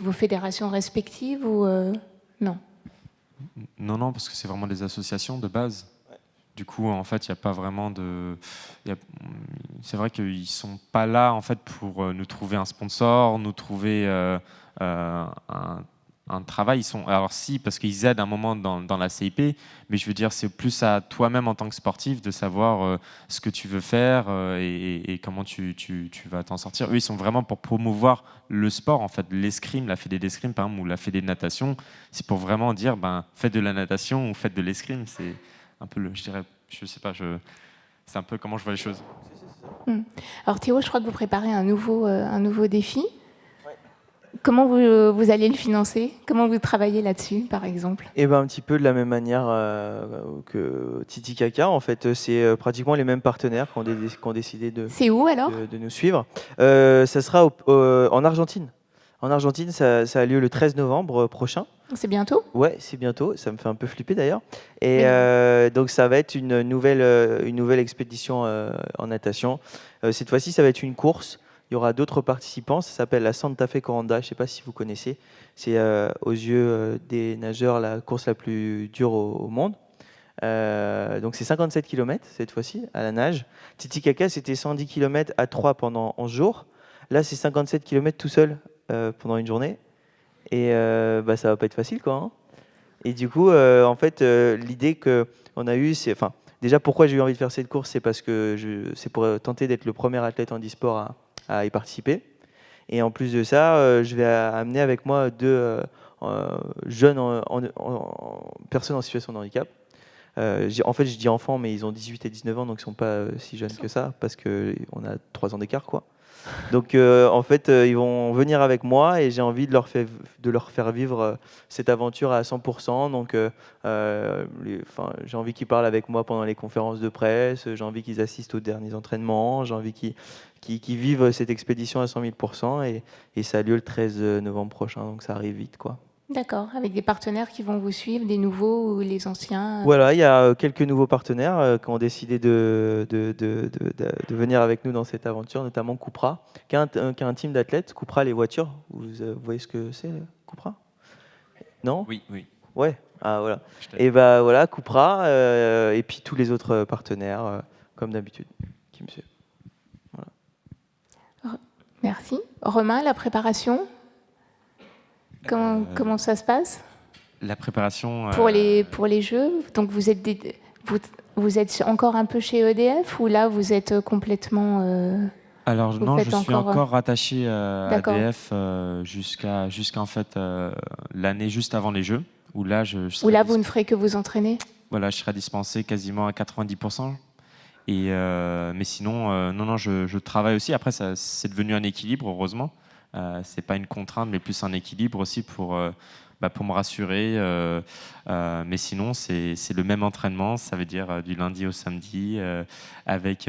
vos fédérations respectives ou non? Non, parce que c'est vraiment des associations de base. Du coup, en fait, il n'y a pas vraiment c'est vrai qu'ils ne sont pas là en fait, pour nous trouver un sponsor, nous trouver un travail. Alors si, parce qu'ils aident un moment dans la CIP, mais je veux dire, c'est plus à toi-même en tant que sportif de savoir ce que tu veux faire et comment tu vas t'en sortir. Eux, ils sont vraiment pour promouvoir le sport, en fait. L'escrime, la fédé d'escrime, par exemple, ou la fédé de natation, c'est pour vraiment dire, faites de la natation ou faites de l'escrime. C'est un peu je dirais, je sais pas, c'est un peu comment je vois les choses. Alors Théo, je crois que vous préparez un nouveau défi. Comment vous allez le financer? Comment vous travaillez là-dessus, par exemple? Un petit peu de la même manière que Titicaca. En fait, c'est pratiquement les mêmes partenaires qui ont décidé C'est où, alors de nous suivre. Ça sera en Argentine. En Argentine, ça a lieu le 13 novembre prochain. C'est bientôt? Ouais, c'est bientôt. Ça me fait un peu flipper d'ailleurs. Et donc, ça va être une nouvelle expédition en natation. Cette fois-ci, ça va être une course. Il y aura d'autres participants. Ça s'appelle la Santa Fe Coranda. Je ne sais pas si vous connaissez. C'est aux yeux des nageurs la course la plus dure au monde. Donc, c'est 57 km cette fois-ci à la nage. Titicaca, c'était 110 km à 3 pendant 11 jours. Là, c'est 57 km tout seul pendant une journée. Et ça va pas être facile, quoi. Hein. Et du coup, en fait, l'idée qu'on a eue, c'est... déjà, pourquoi j'ai eu envie de faire cette course, c'est parce que c'est pour tenter d'être le premier athlète handisport à y participer. Et en plus de ça, je vais amener avec moi 2 jeunes personnes en situation de handicap. En fait, je dis enfants, mais ils ont 18 et 19 ans, donc ils ne sont pas si jeunes que ça, parce qu'on a 3 ans d'écart, quoi. Donc, en fait, ils vont venir avec moi et j'ai envie de leur faire vivre cette aventure à 100%. Donc, j'ai envie qu'ils parlent avec moi pendant les conférences de presse, j'ai envie qu'ils assistent aux derniers entraînements, j'ai envie qu'ils vivent cette expédition à 100 000%. Et ça a lieu le 13 novembre prochain, donc ça arrive vite, quoi. D'accord, avec des partenaires qui vont vous suivre, des nouveaux ou les anciens? Voilà, il y a quelques nouveaux partenaires qui ont décidé de venir avec nous dans cette aventure, notamment Cupra, qui a un team d'athlètes. Cupra, les voitures, vous voyez ce que c'est, Cupra? Non? Oui. Ouais, voilà. Et voilà, Cupra, et puis tous les autres partenaires, comme d'habitude, qui me suivent. Voilà. Merci. Romain, la préparation? Comment ça se passe? La préparation... Pour les Jeux, donc vous êtes encore un peu chez EDF ou là vous êtes complètement... Alors non, je suis encore rattaché à EDF jusqu'à en fait l'année juste avant les Jeux, où là vous ne ferez que vous entraîner? Voilà, je serai dispensé quasiment à 90%. Mais sinon, non, je travaille aussi. Après, c'est devenu un équilibre, heureusement. C'est pas une contrainte, mais plus un équilibre aussi pour me rassurer. Mais sinon, c'est le même entraînement, ça veut dire du lundi au samedi, avec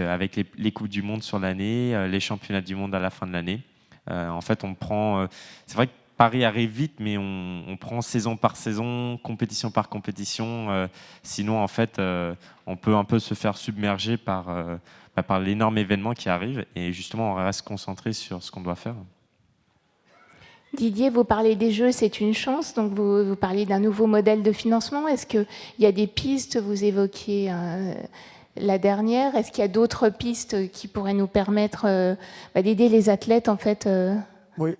les Coupes du Monde sur l'année, les Championnats du Monde à la fin de l'année. En fait, on prend... c'est vrai que Paris arrive vite, mais on prend saison par saison, compétition par compétition. Sinon, en fait, on peut un peu se faire submerger par l'énorme événement qui arrive. Et justement, on reste concentré sur ce qu'on doit faire. Didier, vous parlez des Jeux, c'est une chance, donc vous parlez d'un nouveau modèle de financement. Est-ce qu'il y a des pistes, vous évoquiez la dernière, est-ce qu'il y a d'autres pistes qui pourraient nous permettre d'aider les athlètes en fait,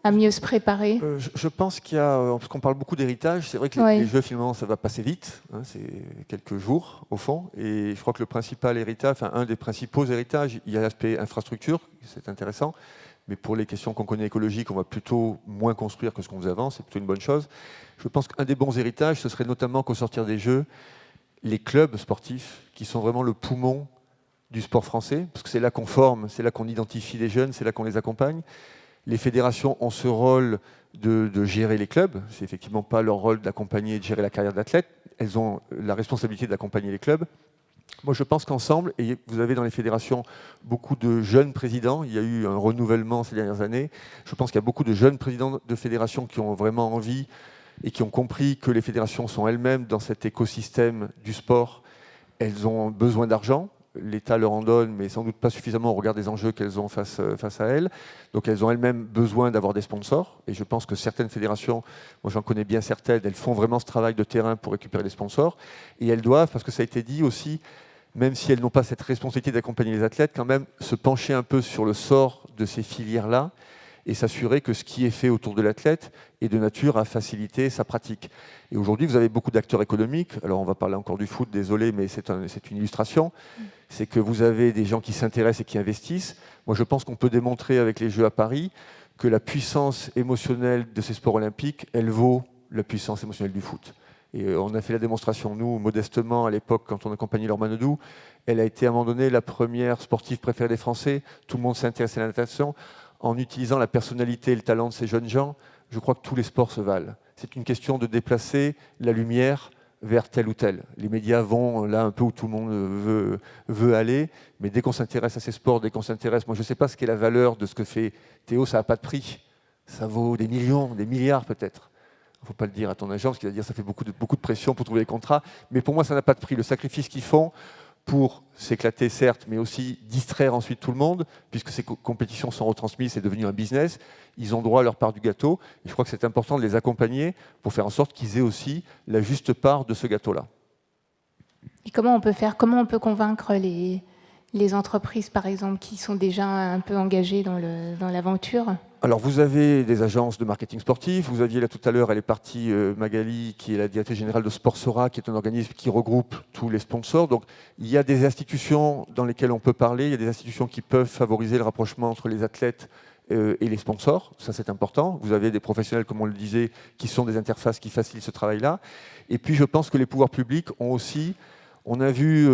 à mieux se préparer? Je pense qu'il y a, parce qu'on parle beaucoup d'héritage, c'est vrai que les Jeux finalement ça va passer vite, hein, c'est quelques jours au fond, et je crois que le principal héritage, un des principaux héritages, il y a l'aspect infrastructure, c'est intéressant. Mais pour les questions qu'on connaît écologiques, on va plutôt moins construire que ce qu'on faisait avant, c'est plutôt une bonne chose. Je pense qu'un des bons héritages, ce serait notamment qu'au sortir des Jeux, les clubs sportifs, qui sont vraiment le poumon du sport français, parce que c'est là qu'on forme, c'est là qu'on identifie les jeunes, c'est là qu'on les accompagne. Les fédérations ont ce rôle de gérer les clubs, c'est effectivement pas leur rôle d'accompagner et de gérer la carrière d'athlète, elles ont la responsabilité d'accompagner les clubs. Moi, je pense qu'ensemble, et vous avez dans les fédérations beaucoup de jeunes présidents, il y a eu un renouvellement ces dernières années, je pense qu'il y a beaucoup de jeunes présidents de fédérations qui ont vraiment envie et qui ont compris que les fédérations sont elles-mêmes dans cet écosystème du sport, elles ont besoin d'argent, l'État leur en donne, mais sans doute pas suffisamment au regard des enjeux qu'elles ont face à elles. Donc elles ont elles-mêmes besoin d'avoir des sponsors, et je pense que certaines fédérations, moi j'en connais bien certaines, elles font vraiment ce travail de terrain pour récupérer des sponsors, et elles doivent, parce que ça a été dit aussi, même si elles n'ont pas cette responsabilité d'accompagner les athlètes, quand même se pencher un peu sur le sort de ces filières-là et s'assurer que ce qui est fait autour de l'athlète est de nature à faciliter sa pratique. Et aujourd'hui, vous avez beaucoup d'acteurs économiques. Alors, on va parler encore du foot, désolé, mais c'est une illustration. C'est que vous avez des gens qui s'intéressent et qui investissent. Moi, je pense qu'on peut démontrer avec les Jeux à Paris que la puissance émotionnelle de ces sports olympiques, elle vaut la puissance émotionnelle du foot. Et on a fait la démonstration, nous, modestement, à l'époque, quand on accompagnait Laure Manodou. Elle a été, à un moment donné, la première sportive préférée des Français. Tout le monde s'intéressait à la natation. En utilisant la personnalité et le talent de ces jeunes gens, je crois que tous les sports se valent. C'est une question de déplacer la lumière vers tel ou tel. Les médias vont là un peu où tout le monde veut aller, mais dès qu'on s'intéresse à ces sports, dès qu'on s'intéresse... Moi, je ne sais pas ce qu'est la valeur de ce que fait Théo, ça n'a pas de prix. Ça vaut des millions, des milliards peut-être. Il ne faut pas le dire à ton agent, parce qu'il va dire que ça fait beaucoup de pression pour trouver les contrats. Mais pour moi, ça n'a pas de prix. Le sacrifice qu'ils font pour s'éclater, certes, mais aussi distraire ensuite tout le monde, puisque ces compétitions sont retransmises, c'est devenu un business. Ils ont droit à leur part du gâteau. Et je crois que c'est important de les accompagner pour faire en sorte qu'ils aient aussi la juste part de ce gâteau-là. Et comment on peut convaincre les entreprises, par exemple, qui sont déjà un peu engagées dans l'aventure? Alors, vous avez des agences de marketing sportif. Vous aviez là tout à l'heure, elle est partie, Magali, qui est la directrice générale de Sportsora, qui est un organisme qui regroupe tous les sponsors. Donc, il y a des institutions dans lesquelles on peut parler. Il y a des institutions qui peuvent favoriser le rapprochement entre les athlètes et les sponsors. Ça, c'est important. Vous avez des professionnels, comme on le disait, qui sont des interfaces qui facilitent ce travail-là. Et puis, je pense que les pouvoirs publics ont aussi... On a vu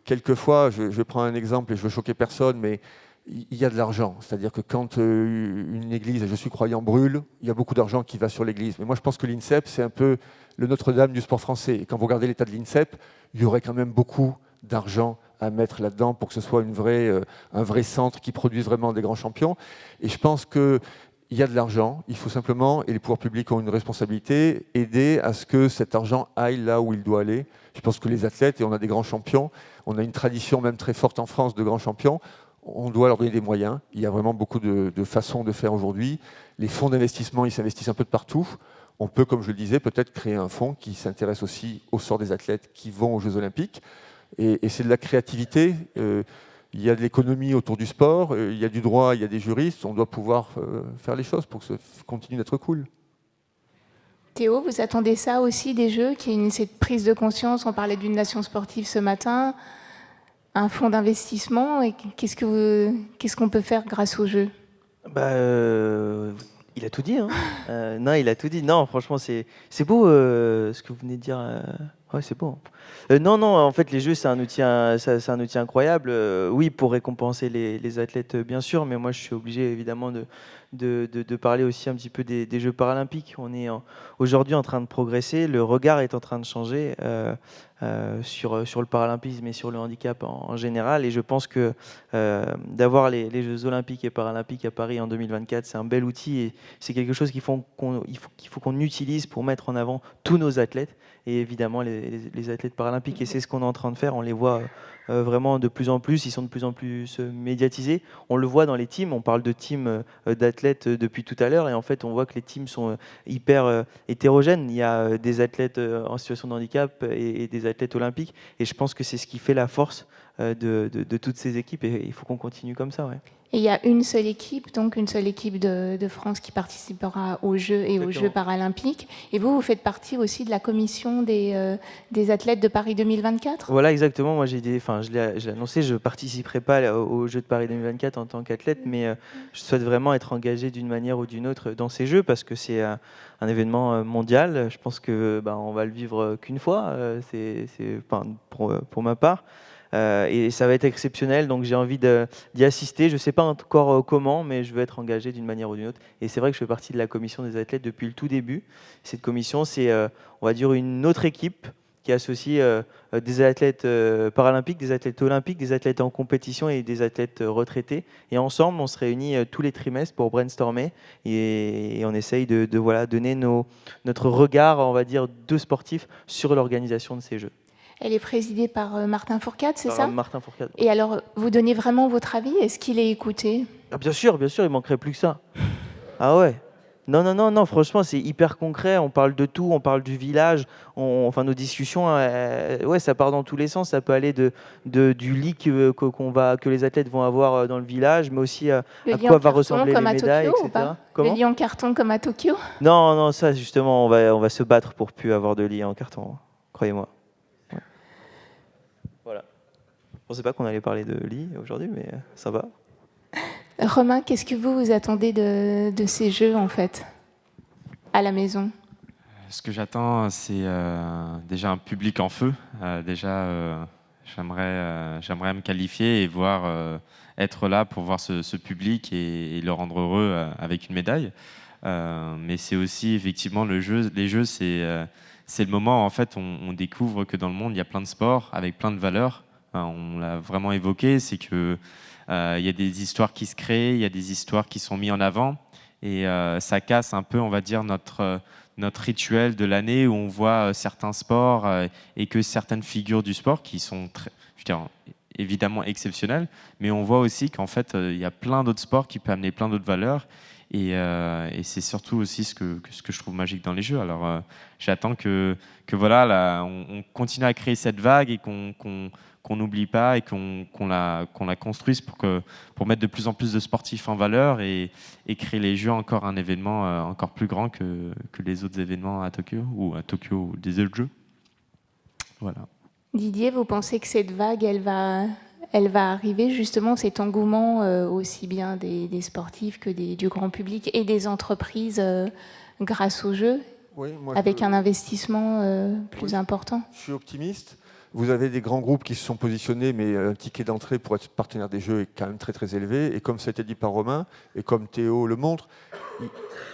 quelquefois, je prends un exemple et je veux choquer personne, mais il y a de l'argent. C'est-à-dire que quand une église, je suis croyant, brûle, il y a beaucoup d'argent qui va sur l'église. Mais moi, je pense que l'INSEP, c'est un peu le Notre-Dame du sport français. Et quand vous regardez l'état de l'INSEP, il y aurait quand même beaucoup d'argent à mettre là-dedans pour que ce soit un vrai centre qui produise vraiment des grands champions. Et je pense que il y a de l'argent, il faut simplement, et les pouvoirs publics ont une responsabilité, aider à ce que cet argent aille là où il doit aller. Je pense que les athlètes, et on a des grands champions, on a une tradition même très forte en France de grands champions, on doit leur donner des moyens. Il y a vraiment beaucoup de façons de faire aujourd'hui. Les fonds d'investissement, ils s'investissent un peu de partout. On peut, comme je le disais, peut-être créer un fonds qui s'intéresse aussi au sort des athlètes qui vont aux Jeux Olympiques. Et c'est de la créativité. Il y a de l'économie autour du sport, il y a du droit, il y a des juristes, on doit pouvoir faire les choses pour que ça continue d'être cool. Théo, vous attendez ça aussi des Jeux, qu'il y ait cette prise de conscience? On parlait d'une nation sportive ce matin, un fonds d'investissement, et qu'est-ce qu'on peut faire grâce aux Jeux? Il a tout dit. Hein. Non, il a tout dit. Non, franchement, c'est beau ce que vous venez de dire. Ouais, c'est beau. Non, en fait, les Jeux, c'est un outil incroyable. Oui, pour récompenser les athlètes, bien sûr, mais moi, je suis obligé, évidemment, de parler aussi un petit peu des Jeux paralympiques. On est aujourd'hui en train de progresser. Le regard est en train de changer sur le paralympisme et sur le handicap en général. Et je pense que d'avoir les Jeux olympiques et paralympiques à Paris en 2024, c'est un bel outil. Et c'est quelque chose qu'il faut qu'on utilise pour mettre en avant tous nos athlètes. Et évidemment les athlètes paralympiques, et c'est ce qu'on est en train de faire. On les voit vraiment de plus en plus, ils sont de plus en plus médiatisés. On le voit dans les teams, on parle de teams d'athlètes depuis tout à l'heure, et en fait on voit que les teams sont hyper hétérogènes. Il y a des athlètes en situation de handicap et des athlètes olympiques, et je pense que c'est ce qui fait la force de toutes ces équipes, et il faut qu'on continue comme ça. Ouais. Et il y a une seule équipe, donc une seule équipe de France qui participera aux Jeux et aux Jeux paralympiques. Et vous faites partie aussi de la commission des athlètes de Paris 2024 ? Voilà, exactement. Moi, je l'ai annoncé, je ne participerai pas aux Jeux de Paris 2024 en tant qu'athlète, mais je souhaite vraiment être engagé d'une manière ou d'une autre dans ces Jeux, parce que c'est un événement mondial. Je pense qu'on va le vivre qu'une fois, pour ma part. Et ça va être exceptionnel, donc j'ai envie d'y assister. Je ne sais pas encore comment, mais je veux être engagé d'une manière ou d'une autre. Et c'est vrai que je fais partie de la commission des athlètes depuis le tout début. Cette commission, c'est, on va dire, une autre équipe qui associe des athlètes paralympiques, des athlètes olympiques, des athlètes en compétition et des athlètes retraités. Et ensemble, on se réunit tous les trimestres pour brainstormer et on essaye de donner notre regard, on va dire, de sportifs sur l'organisation de ces Jeux. Elle est présidée par Martin Fourcade, c'est ça ? Martin Fourcade. Et alors, vous donnez vraiment votre avis ? Est-ce qu'il est écouté ? Bien sûr, il manquerait plus que ça. Ah ouais. Non, franchement, c'est hyper concret. On parle de tout, on parle du village. Enfin, nos discussions, ouais, ça part dans tous les sens. Ça peut aller du lit que les athlètes vont avoir dans le village, mais aussi à quoi va ressembler les médailles, etc. Le lit en carton comme à Tokyo? Non, ça, justement, on va se battre pour plus avoir de lit en carton, croyez-moi. Ouais. Voilà. Je ne pensais pas qu'on allait parler de lit aujourd'hui, mais ça va. Romain, qu'est-ce que vous attendez de ces jeux, en fait, à la maison? Ce que j'attends, c'est déjà un public en feu. J'aimerais me qualifier et être là pour voir ce public et le rendre heureux avec une médaille. Mais c'est aussi, effectivement, les jeux, c'est le moment, en fait, on découvre que dans le monde, il y a plein de sports avec plein de valeurs. On l'a vraiment évoqué, c'est que il y a des histoires qui se créent, il y a des histoires qui sont mises en avant, et ça casse un peu, on va dire, notre rituel de l'année où on voit certains sports et que certaines figures du sport qui sont évidemment exceptionnelles, mais on voit aussi qu'en fait, il y a plein d'autres sports qui peuvent amener plein d'autres valeurs, et c'est surtout aussi ce que je trouve magique dans les jeux. Alors j'attends que voilà, là, on continue à créer cette vague et qu'on n'oublie pas et qu'on la construise pour mettre de plus en plus de sportifs en valeur et créer les Jeux encore un événement encore plus grand que les autres événements à Tokyo ou des autres Jeux. Voilà. Didier, vous pensez que cette vague, elle va arriver, justement, cet engouement aussi bien des sportifs que du grand public et des entreprises grâce aux Jeux, avec un investissement plus important? Je suis optimiste. Vous avez des grands groupes qui se sont positionnés, mais un ticket d'entrée pour être partenaire des Jeux est quand même très très élevé. Et comme ça a été dit par Romain, et comme Théo le montre,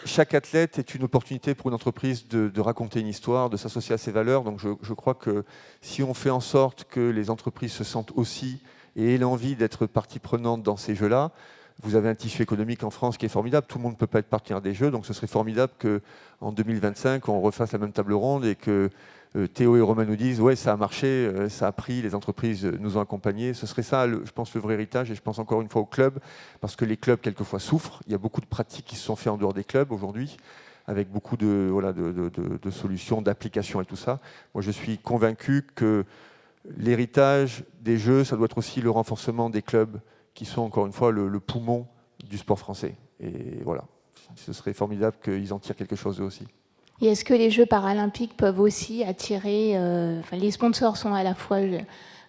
chaque athlète est une opportunité pour une entreprise de raconter une histoire, de s'associer à ses valeurs. Donc je crois que si on fait en sorte que les entreprises se sentent aussi et aient l'envie d'être partie prenante dans ces Jeux-là, vous avez un tissu économique en France qui est formidable. Tout le monde ne peut pas être partenaire des Jeux, donc ce serait formidable qu'en 2025, on refasse la même table ronde et que Théo et Romain nous disent « ouais, ça a marché, ça a pris, les entreprises nous ont accompagnés ». Ce serait ça, je pense, le vrai héritage. Et je pense encore une fois aux clubs, parce que les clubs, quelquefois, souffrent. Il y a beaucoup de pratiques qui se sont faites en dehors des clubs aujourd'hui, avec beaucoup de solutions, d'applications et tout ça. Moi, je suis convaincu que l'héritage des Jeux, ça doit être aussi le renforcement des clubs qui sont, encore une fois, le poumon du sport français. Et voilà, ce serait formidable qu'ils en tirent quelque chose eux aussi. Et est-ce que les Jeux paralympiques peuvent aussi attirer... les sponsors sont à la fois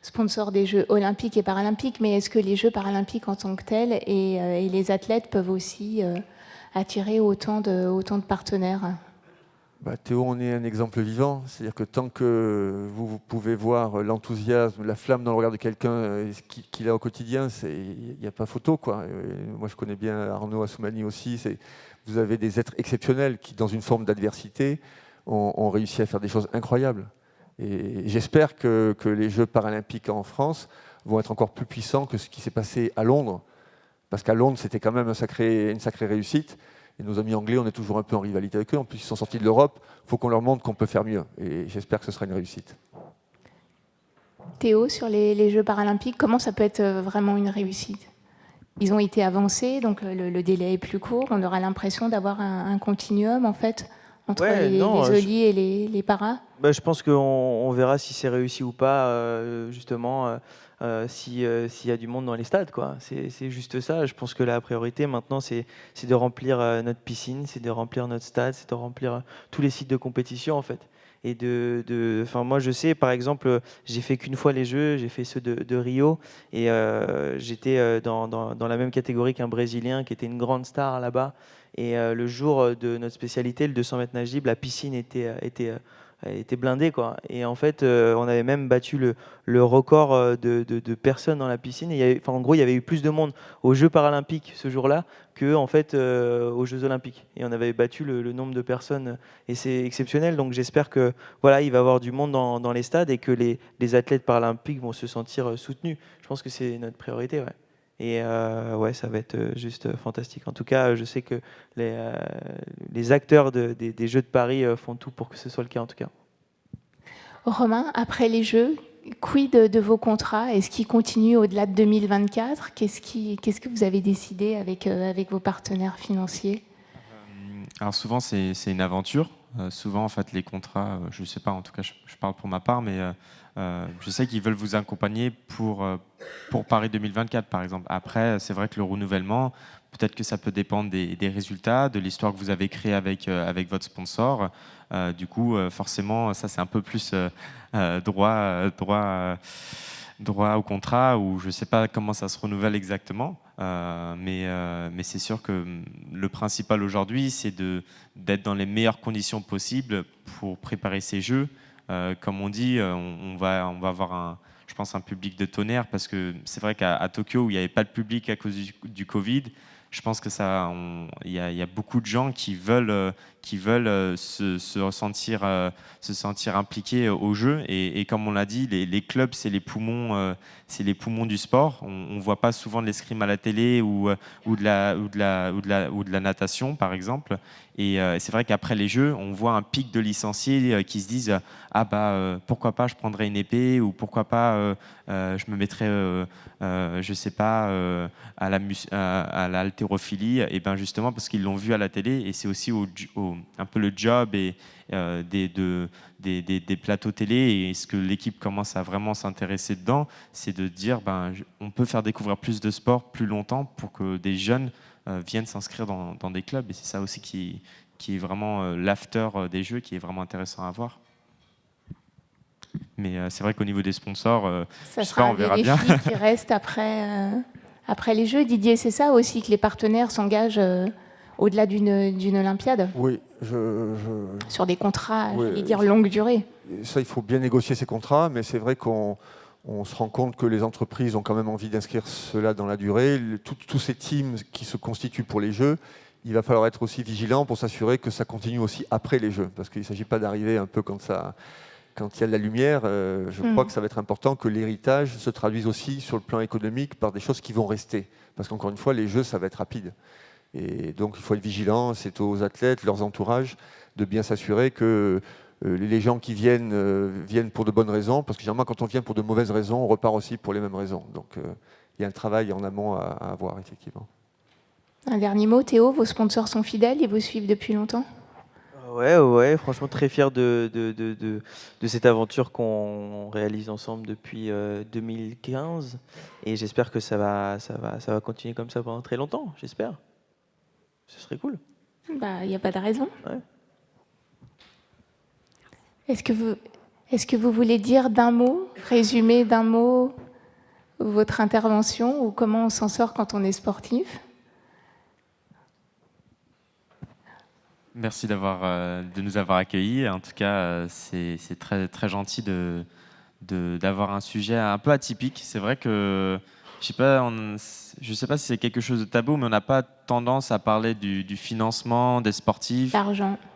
sponsors des Jeux olympiques et paralympiques, mais est-ce que les Jeux paralympiques en tant que tels et les athlètes peuvent aussi attirer autant de partenaires? Théo, on est un exemple vivant. C'est-à-dire que tant que vous pouvez voir l'enthousiasme, la flamme dans le regard de quelqu'un qu'il a au quotidien, il n'y a pas photo, quoi. Moi, je connais bien Arnaud Assoumani aussi. Vous avez des êtres exceptionnels qui, dans une forme d'adversité, ont réussi à faire des choses incroyables. Et j'espère que les Jeux paralympiques en France vont être encore plus puissants que ce qui s'est passé à Londres. Parce qu'à Londres, c'était quand même une sacrée réussite. Et nos amis anglais, on est toujours un peu en rivalité avec eux. En plus, ils sont sortis de l'Europe. Il faut qu'on leur montre qu'on peut faire mieux. Et j'espère que ce sera une réussite. Théo, sur les Jeux paralympiques, comment ça peut être vraiment une réussite? Ils ont été avancés, donc le délai est plus court. On aura l'impression d'avoir un continuum, en fait, entre les olis et les paras. Je pense qu'on verra si c'est réussi ou pas, justement, s'il y a du monde dans les stades, quoi. C'est juste ça. Je pense que la priorité, maintenant, c'est de remplir notre piscine, c'est de remplir notre stade, c'est de remplir tous les sites de compétition, en fait. Et moi, je sais, par exemple, j'ai fait qu'une fois les Jeux, j'ai fait ceux de Rio, et j'étais dans la même catégorie qu'un Brésilien qui était une grande star là-bas. Et le jour de notre spécialité, le 200 mètres nage libre, la piscine était blindée, quoi. Et en fait, on avait même battu le record de personnes dans la piscine. Et en gros, il y avait eu plus de monde aux Jeux paralympiques ce jour-là que en fait, aux Jeux olympiques. Et on avait battu le nombre de personnes. Et c'est exceptionnel. Donc j'espère que voilà, il va y avoir du monde dans les stades et que les athlètes paralympiques vont se sentir soutenus. Je pense que c'est notre priorité. Ouais. Et ça va être juste fantastique. En tout cas, je sais que les acteurs des Jeux de Paris font tout pour que ce soit le cas, en tout cas. Romain, après les Jeux, quid de vos contrats? Est-ce qu'ils continuent au-delà de 2024? Qu'est-ce que vous avez décidé avec vos partenaires financiers? Alors souvent, c'est une aventure. Souvent, en fait, les contrats, je ne sais pas, en tout cas, je parle pour ma part, mais je sais qu'ils veulent vous accompagner pour Paris 2024, par exemple. Après, c'est vrai que le renouvellement, peut-être que ça peut dépendre des résultats, de l'histoire que vous avez créée avec votre sponsor. Du coup, forcément, ça, c'est un peu plus droit au contrat, ou je ne sais pas comment ça se renouvelle exactement. Mais c'est sûr que le principal aujourd'hui, c'est d'être dans les meilleures conditions possibles pour préparer ces jeux. Comme on dit, on va avoir je pense un public de tonnerre, parce que c'est vrai qu'à Tokyo, où il n'y avait pas de public à cause du Covid, je pense que il y a beaucoup de gens qui veulent se sentir impliqués au jeu. Et comme on l'a dit, les clubs, c'est les poumons du sport. On ne voit pas souvent de l'escrime à la télé ou de la natation, par exemple. Et c'est vrai qu'après les Jeux, on voit un pic de licenciés qui se disent pourquoi pas je prendrais une épée, ou pourquoi pas je me mettrais je sais pas à l'haltérophilie. Et ben justement parce qu'ils l'ont vu à la télé, et c'est aussi un peu le job des plateaux télé, et ce que l'équipe commence à vraiment s'intéresser dedans, c'est de dire on peut faire découvrir plus de sport plus longtemps pour que des jeunes viennent s'inscrire dans des clubs. Et c'est ça aussi qui est vraiment l'after des Jeux, qui est vraiment intéressant à voir. Mais c'est vrai qu'au niveau des sponsors, ça sera un des défis qui reste après les Jeux. Didier, c'est ça aussi, que les partenaires s'engagent au-delà d'une Olympiade? Oui. Sur des contrats, je vais dire, longue durée. Ça, il faut bien négocier ces contrats, mais c'est vrai qu'on se rend compte que les entreprises ont quand même envie d'inscrire cela dans la durée. Tous ces teams qui se constituent pour les Jeux, il va falloir être aussi vigilant pour s'assurer que ça continue aussi après les Jeux, parce qu'il ne s'agit pas d'arriver un peu quand il y a de la lumière. Je crois que ça va être important que l'héritage se traduise aussi sur le plan économique par des choses qui vont rester, parce qu'encore une fois, les Jeux, ça va être rapide. Et donc, il faut être vigilant. C'est aux athlètes, leurs entourages, de bien s'assurer que les gens qui viennent pour de bonnes raisons, parce que généralement, quand on vient pour de mauvaises raisons, on repart aussi pour les mêmes raisons. Donc, il y a un travail en amont à avoir, effectivement. Un dernier mot, Théo, vos sponsors sont fidèles, ils vous suivent depuis longtemps? Ouais, franchement très fier de cette aventure qu'on réalise ensemble depuis 2015, et j'espère que ça va continuer comme ça pendant très longtemps, j'espère. Ce serait cool. Il n'y a pas de raison. Ouais. Est-ce que vous voulez dire résumer d'un mot votre intervention, ou comment on s'en sort quand on est sportif? Merci de nous avoir accueillis. En tout cas, c'est très, très gentil d'avoir un sujet un peu atypique. C'est vrai que, je ne sais pas si c'est quelque chose de tabou, mais on n'a pas tendance à parler du financement des sportifs.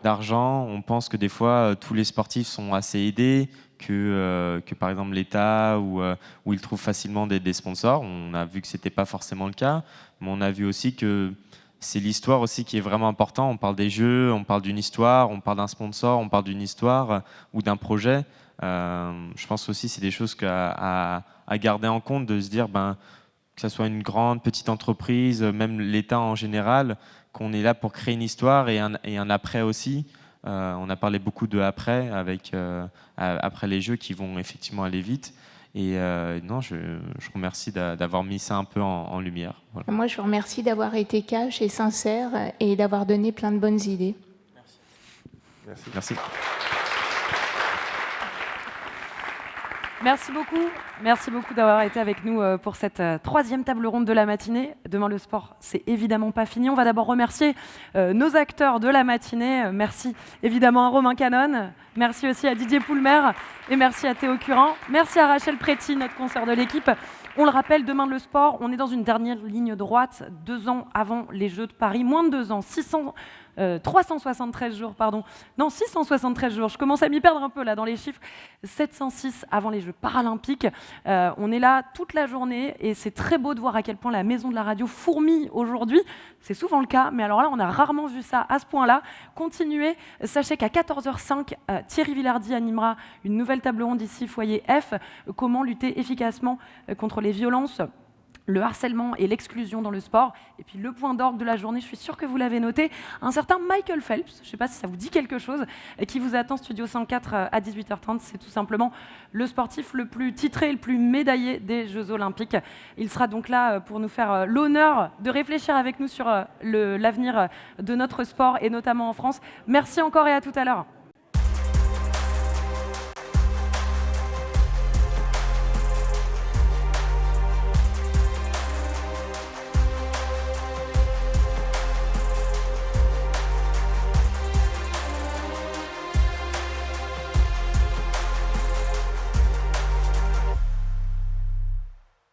D'argent. On pense que des fois, tous les sportifs sont assez aidés, que par exemple l'État, où ils trouvent facilement des sponsors. On a vu que ce n'était pas forcément le cas, mais on a vu aussi que c'est l'histoire aussi qui est vraiment important. On parle des Jeux, on parle d'une histoire, on parle d'un sponsor, on parle d'une histoire ou d'un projet. Je pense aussi que c'est des choses à garder en compte, de se dire que ce soit une grande, petite entreprise, même l'État en général, qu'on est là pour créer une histoire et un après aussi. On a parlé beaucoup de après, après les Jeux qui vont effectivement aller vite. Et je remercie d'avoir mis ça un peu en lumière. Voilà. Moi, je vous remercie d'avoir été cash et sincère et d'avoir donné plein de bonnes idées. Merci. Merci beaucoup d'avoir été avec nous pour cette troisième table ronde de la matinée. Demain, le sport, c'est évidemment pas fini. On va d'abord remercier nos acteurs de la matinée. Merci évidemment à Romain Canon. Merci aussi à Didier Poulmer et merci à Théo Curran. Merci à Rachel Préti, notre consoeur de l'équipe. On le rappelle, demain le sport, on est dans une dernière ligne droite, 2 ans avant les Jeux de Paris, moins de 2 ans, 373 jours, pardon. Non, 673 jours. Je commence à m'y perdre un peu là dans les chiffres. 706 avant les Jeux paralympiques. On est là toute la journée et c'est très beau de voir à quel point la maison de la radio fourmille aujourd'hui. C'est souvent le cas, mais alors là, on a rarement vu ça à ce point-là. Continuez. Sachez qu'à 14h05, Thierry Villardi animera une nouvelle table ronde ici, foyer F. Comment lutter efficacement contre les violences le harcèlement et l'exclusion dans le sport. Et puis le point d'orgue de la journée, je suis sûre que vous l'avez noté, un certain Michael Phelps, je ne sais pas si ça vous dit quelque chose, et qui vous attend Studio 104 à 18h30. C'est tout simplement le sportif le plus titré, le plus médaillé des Jeux Olympiques. Il sera donc là pour nous faire l'honneur de réfléchir avec nous sur l'avenir de notre sport, et notamment en France. Merci encore et à tout à l'heure.